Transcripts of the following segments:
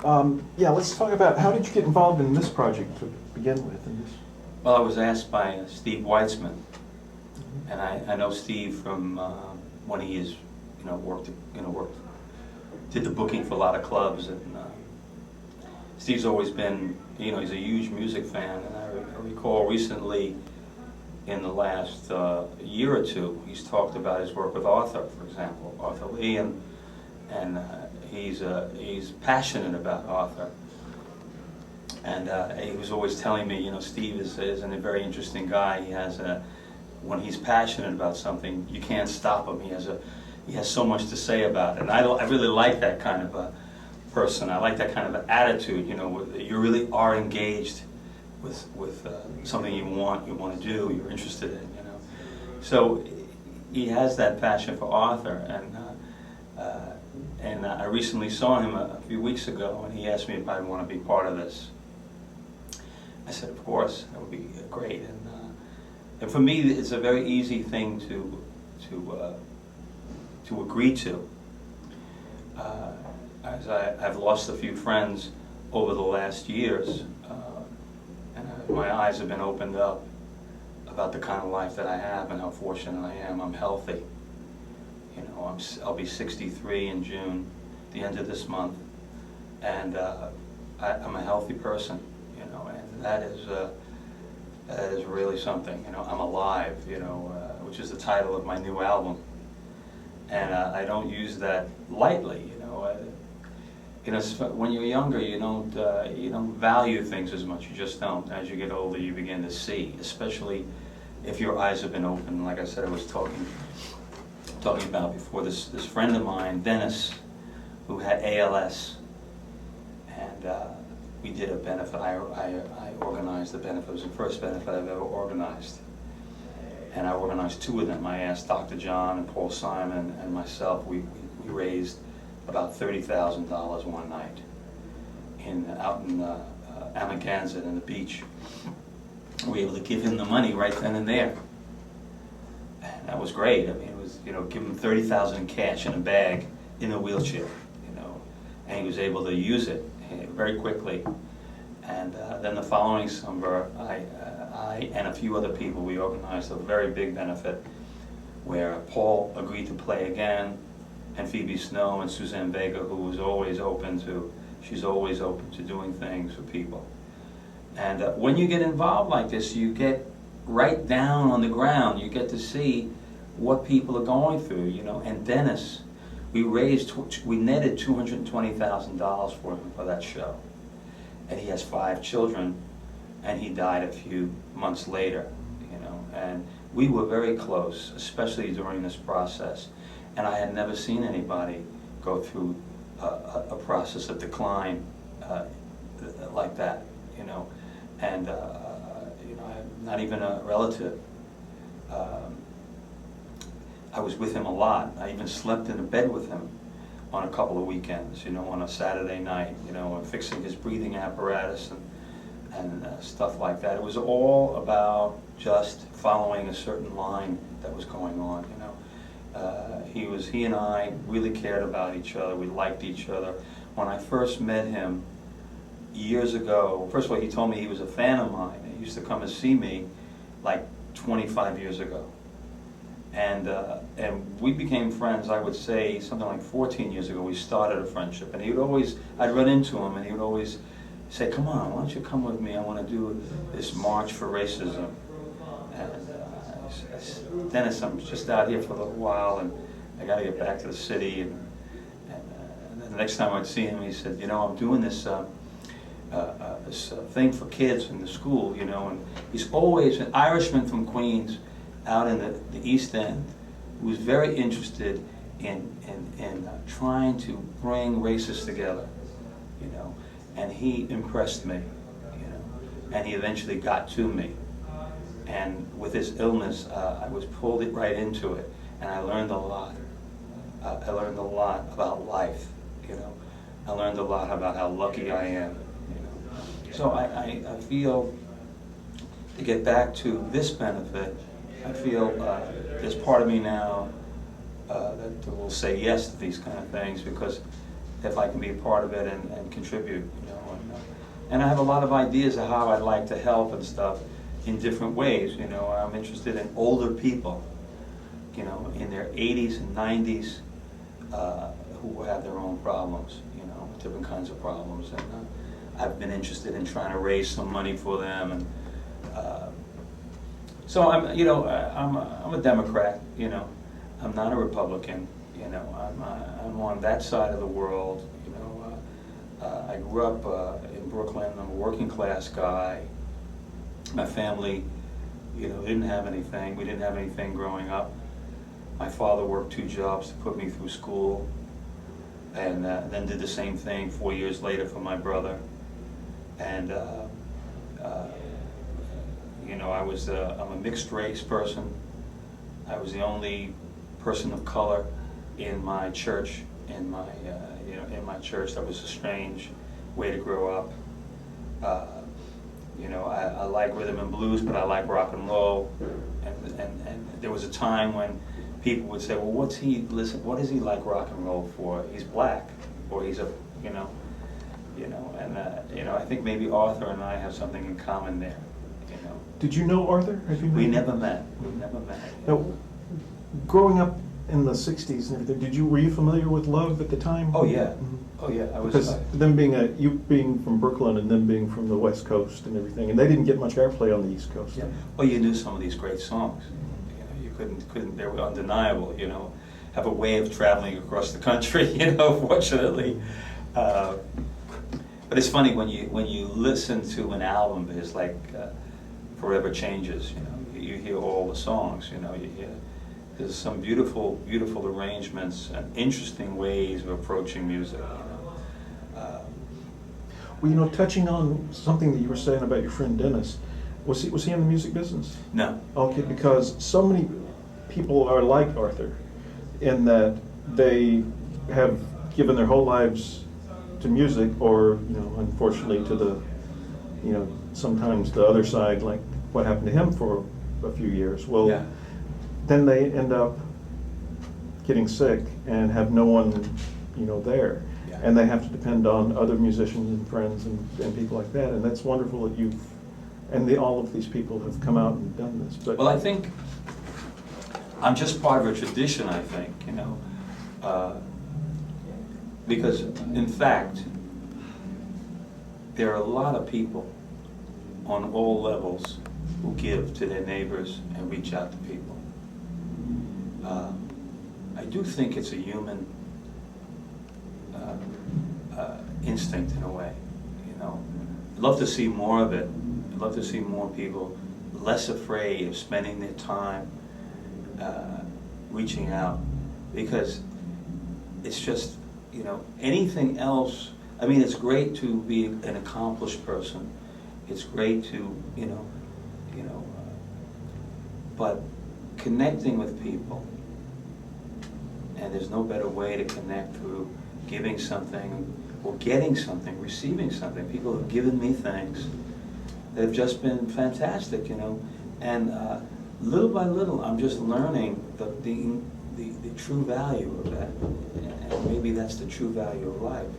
Yeah, let's talk about how did you get involved in this project to begin with? Well, I was asked by Steve Weitzman, and I know Steve from when he is, worked, did the booking for a lot of clubs, and Steve's always been, he's a huge music fan, and I recall recently, in the last year or two, he's talked about his work with Arthur, for example, Arthur Lee, and he's passionate about Arthur. And he was always telling me, Steve is a very interesting guy. He has when he's passionate about something, you can't stop him. He has so much to say about it. And I really like that kind of a person. I like that kind of an attitude. You really are engaged with something you want to do. You're interested in. So he has that passion for Arthur, and I recently saw him a few weeks ago, and he asked me if I want to be part of this. I said, of course, that would be great. And for me, it's a very easy thing to agree to. As I've lost a few friends over the last years, and my eyes have been opened up about the kind of life that I have and how fortunate I am. I'm healthy. I'll be 63 in June, the end of this month, and I'm a healthy person. And that is really something. I'm alive. Which is the title of my new album, and I don't use that lightly. When you're younger, you don't value things as much. You just don't. As you get older, you begin to see, especially if your eyes have been opened. Like I said, I was talking about before, this friend of mine, Dennis, who had ALS, and we did a benefit. I organized the benefit. It was the first benefit I've ever organized, and I organized two of them. I asked Dr. John and Paul Simon and myself. We raised about $30,000 one night out in Amagansett in the beach. We were able to give him the money right then and there, and that was great. I mean, it was give him $30,000 in cash in a bag in a wheelchair, and he was able to use it very quickly. And then the following summer, I and a few other people, we organized a very big benefit where Paul agreed to play again, and Phoebe Snow and Suzanne Vega, who was always open to, she's always open to doing things for people. And when you get involved like this, you get right down on the ground. You get to see what people are going through, And Dennis, we netted $220,000 for him for that show. And he has 5 children, and he died a few months later, And we were very close, especially during this process. And I had never seen anybody go through a process of decline like that, And I'm not even a relative. I was with him a lot. I even slept in a bed with him on a couple of weekends, on a Saturday night, fixing his breathing apparatus and stuff like that. It was all about just following a certain line that was going on, He and I really cared about each other. We liked each other. When I first met him years ago, first of all, he told me he was a fan of mine. He used to come and see me like 25 years ago. And we became friends, I would say, something like 14 years ago. We started a friendship. And I'd run into him, and he would always say, come on, why don't you come with me? I want to do this march for racism. And I said, Dennis, I'm just out here for a little while, and I got to get back to the city. And then the next time I'd see him, he said, I'm doing this thing for kids in the school, And he's always an Irishman from Queens, out in the East End, who was very interested in trying to bring races together, And he impressed me, And he eventually got to me. And with his illness, I was pulled right into it, and I learned a lot. I learned a lot about life, I learned a lot about how lucky I am, So I feel, to get back to this benefit, I feel there's part of me now that will say yes to these kind of things, because if I can be a part of it and contribute, you know. And I have a lot of ideas of how I'd like to help and stuff in different ways, you know. I'm interested in older people, you know, in their 80s and 90s, who have their own problems, you know, different kinds of problems. And I've been interested in trying to raise some money for them. And so I'm, you know, I'm a Democrat, you know. I'm not a Republican, you know. I'm on that side of the world, you know. I grew up in Brooklyn. I'm a working class guy. My family, you know, didn't have anything. We didn't have anything growing up. My father worked 2 jobs to put me through school, and then did the same thing 4 years later for my brother. And you know, I'm a mixed race person. I was the only person of color in my church, in my church. That was a strange way to grow up. You know, I like rhythm and blues, but I like rock and roll. And there was a time when people would say, well, what does he like rock and roll for? He's black, or he's a, you know, and you know, I think maybe Arthur and I have something in common there, you know. Did you know Arthur? Have you met We him? never met. We never met. Now, growing up in the '60s and everything, were you familiar with Love at the time? Oh yeah. Mhm. Oh yeah. I was. Because them you being from Brooklyn and them being from the West Coast and everything, and they didn't get much airplay on the East Coast. Yeah. Well, you knew some of these great songs. You know, you couldn't. They were undeniable. You know, have a way of traveling across the country. You know, fortunately. But it's funny when you listen to an album. It's like Forever Changes. You know, you hear all the songs. You know, you hear. There's some beautiful, beautiful arrangements and interesting ways of approaching music. You know. Well, you know, touching on something that you were saying about your friend Dennis, was he in the music business? No. Okay, because so many people are like Arthur, in that they have given their whole lives to music, or you know, unfortunately, to the, you know, sometimes the other side, like what happened to him for a few years. Well. Yeah. Then they end up getting sick and have no one, you know, there. Yeah. And they have to depend on other musicians and friends and people like that. And that's wonderful that all of these people have come out and done this. But Well, I think I'm just part of a tradition, I think, you know. Because, in fact, there are a lot of people on all levels who give to their neighbors and reach out to people. I do think it's a human instinct in a way, you know. I'd love to see more of it. I'd love to see more people less afraid of spending their time reaching out, because it's just, you know, anything else. I mean, it's great to be an accomplished person. It's great to, you know, but connecting with people. And there's no better way to connect through giving something or getting something, receiving something. People have given me things that have just been fantastic, you know. And little by little, I'm just learning the true value of that. And maybe that's the true value of life.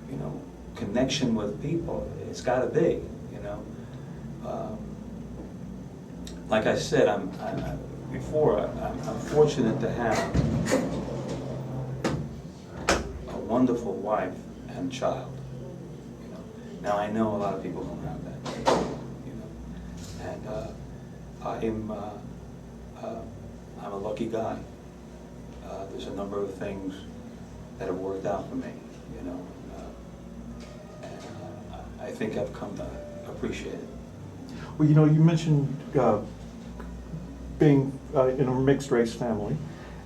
You know, connection with people. It's got to be, you know. Like I said, I'm fortunate to have a wonderful wife and child. You know, now I know a lot of people don't have that. You know, and I'm a lucky guy. There's a number of things that have worked out for me. You know, and I think I've come to appreciate it. well, you know, you mentioned being in a mixed race family,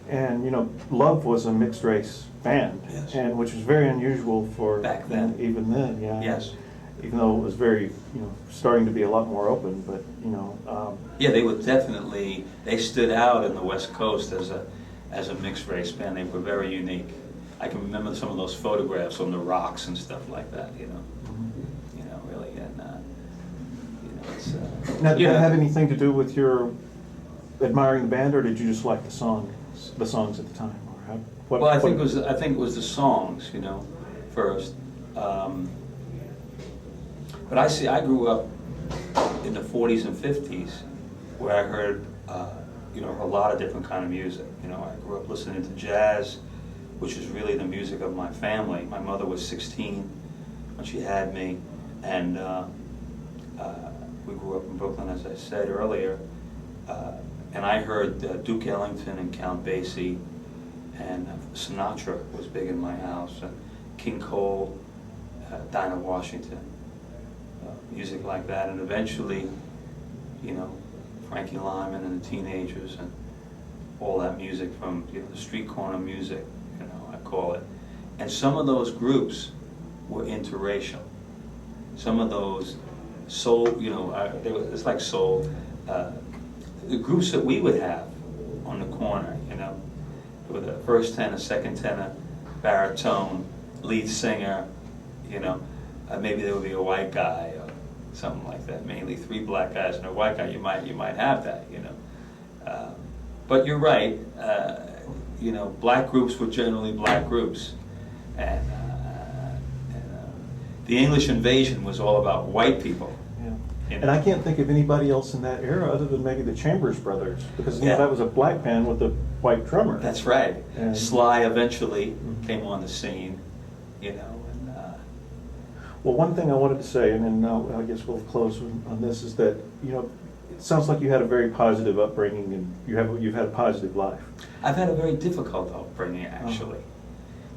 and you know, Love was a mixed race band, Yes. and which was very unusual for Back then. Even then, yeah. Yes. Even though it was very, you know, starting to be a lot more open, but you know. Yeah, they were definitely, they stood out in the West Coast as a mixed race band. They were very unique. I can remember some of those photographs on the rocks and stuff like that, you know. You know, really, and you know, it's. Now, did you that know, have anything to do with your admiring the band, or did you just like the songs at the time, or how? Well, I think it was the songs, you know. first. But I grew up in the 40s and 50s where I heard, a lot of different kind of music. I grew up listening to jazz, which is really the music of my family. My mother was 16 when she had me, and we grew up in Brooklyn, as I said earlier, and I heard Duke Ellington and Count Basie, and Sinatra was big in my house, and King Cole, Dinah Washington, music like that, and eventually, Frankie Lyman and the Teenagers, and all that music from the street corner music, I call it. And some of those groups were interracial. Some of those soul, it's like soul. The groups that we would have on the corner, with a first tenor, second tenor, baritone, lead singer, maybe there would be a white guy or something like that. Mainly 3 black guys and a white guy. You might have that, But you're right. Black groups were generally black groups, and the English invasion was all about white people. Yeah. And I can't think of anybody else in that era other than maybe the Chambers Brothers, because that was a black band with a white drummer. That's right. And Sly eventually came on the scene, and well, one thing I wanted to say, and then I guess we'll close on this, is that it sounds like you had a very positive upbringing, and you've had a positive life. I've had a very difficult upbringing, actually,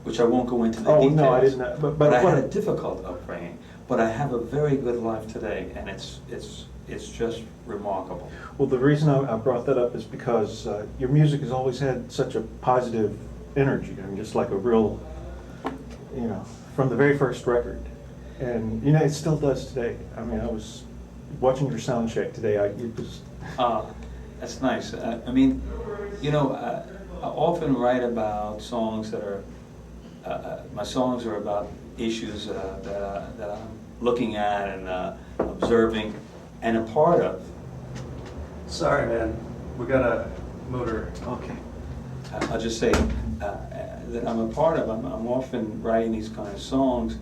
which I won't go into the details. Oh no, I didn't. But I had a difficult upbringing. But I have a very good life today, and it's just remarkable. Well, the reason I brought that up is because your music has always had such a positive energy. I mean, just like a real, from the very first record. And, it still does today. I mean, I was watching your sound check today. That's nice. I often write about songs that are, my songs are about issues that I'm looking at and observing and a part of. Sorry, man. We got a motor. Okay. I'll just say that I'm a part of. I'm often writing these kind of songs,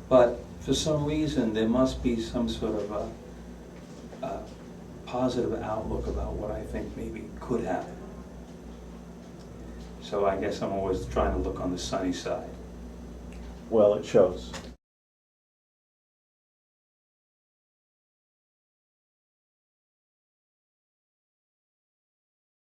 but for some reason there must be some sort of a positive outlook about what I think maybe could happen. So I guess I'm always trying to look on the sunny side. Well, it shows.